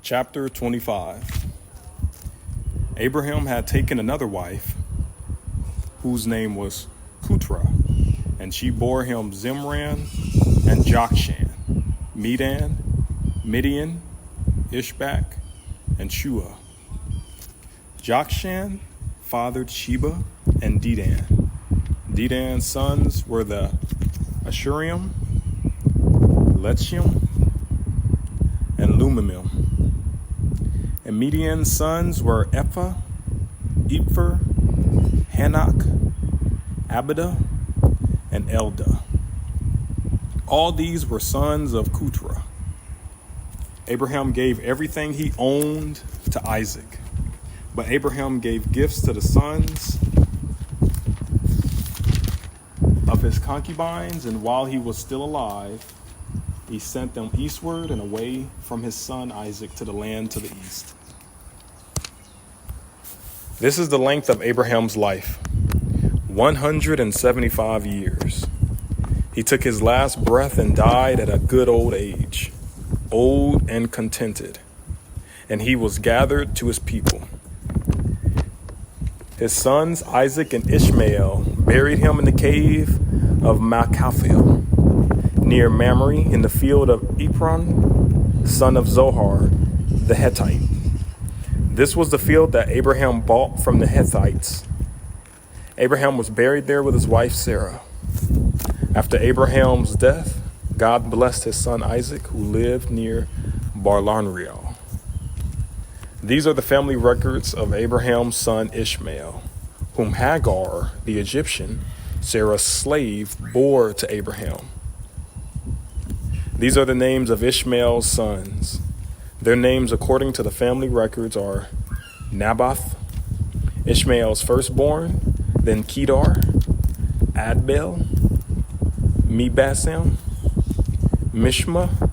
Chapter 25. Abraham had taken another wife, whose name was Keturah, and she bore him Zimran and Jokshan, Medan, Midian, Ishbak, and Shua. Jokshan fathered Sheba and Dedan. Dedan's sons were the Ashurim, Letchim, and Lumimim. And Midian's sons were Ephah, Epher, Hanok, Abida, and Eldah. All these were sons of Keturah. Abraham gave everything he owned to Isaac, but Abraham gave gifts to the sons of his concubines, and while he was still alive, he sent them eastward and away from his son Isaac to the land to the east. This is the length of Abraham's life, 175 years. He took his last breath and died at a good old age, old and contented, and he was gathered to his people. His sons Isaac and Ishmael buried him in the cave of Machpelah, near Mamre, in the field of Ephron, son of Zohar, the Hittite. This was the field that Abraham bought from the Hittites. Abraham was buried there with his wife Sarah. After Abraham's death, God blessed his son Isaac, who lived near Barlanriel. These are the family records of Abraham's son Ishmael, whom Hagar, the Egyptian, Sarah's slave, bore to Abraham. These are the names of Ishmael's sons. Their names according to the family records are Nabath, Ishmael's firstborn, then Kedar, Adbel, Mebasam, Mishma,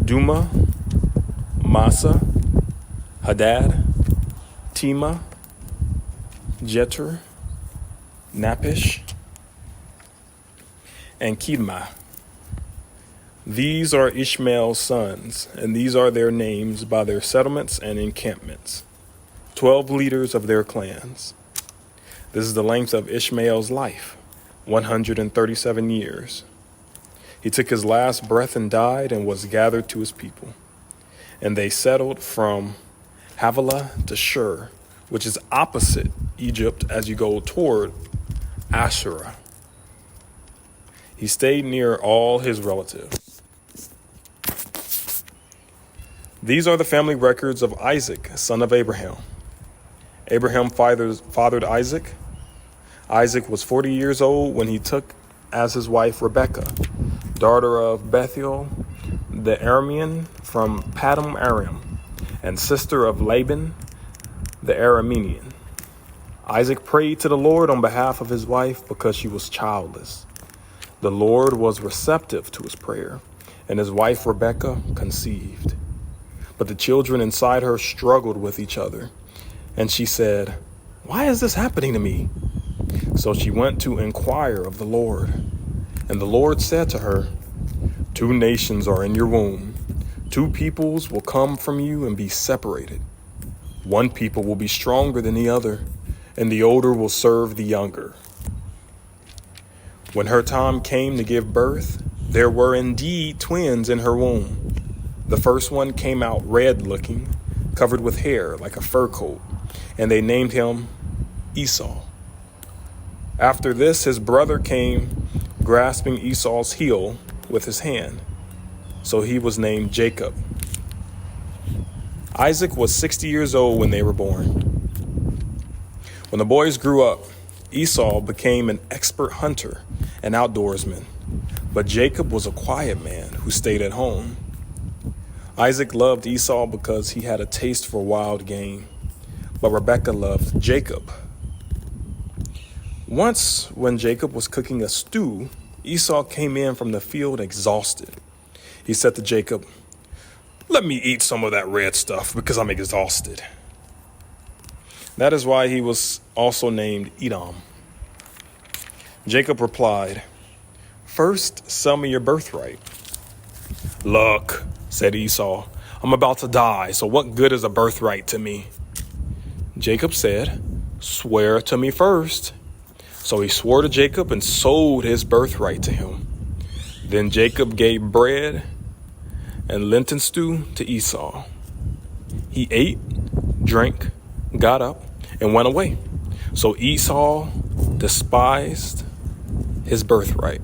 Duma, Massa, Hadad, Tema, Jeter, Napish, and Kedma. These are Ishmael's sons, and these are their names by their settlements and encampments, 12 leaders of their clans. This is the length of Ishmael's life, 137 years. He took his last breath and died and was gathered to his people. And they settled from Havilah to Shur, which is opposite Egypt as you go toward Asherah. He stayed near all his relatives. These are the family records of Isaac, son of Abraham. Abraham fathered Isaac. Isaac was 40 years old when he took as his wife Rebekah, daughter of Bethuel the Aramean from Paddan Aram, and sister of Laban the Aramean. Isaac prayed to the Lord on behalf of his wife because she was childless. The Lord was receptive to his prayer, and his wife Rebekah conceived. But the children inside her struggled with each other, and she said, "Why is this happening to me?" So she went to inquire of the Lord. And the Lord said to her, "Two nations are in your womb. Two peoples will come from you and be separated. One people will be stronger than the other, and the older will serve the younger." When her time came to give birth, there were indeed twins in her womb. The first one came out red-looking, covered with hair like a fur coat, and they named him Esau. After this, his brother came, grasping Esau's heel with his hand, so he was named Jacob. Isaac was 60 years old when they were born. When the boys grew up, Esau became an expert hunter and outdoorsman, but Jacob was a quiet man who stayed at home. Isaac loved Esau because he had a taste for wild game, but Rebekah loved Jacob. Once, when Jacob was cooking a stew, Esau came in from the field exhausted. He said to Jacob, "Let me eat some of that red stuff because I'm exhausted." That is why he was also named Edom. Jacob replied, "First, sell me your birthright." "Look," said Esau, I'm about to die, so what good is a birthright to me? Jacob said, swear to me first. So he swore to Jacob and sold his birthright to him. Then Jacob gave bread and lentil stew to Esau. He ate, drank, got up, and went away. So Esau despised his birthright.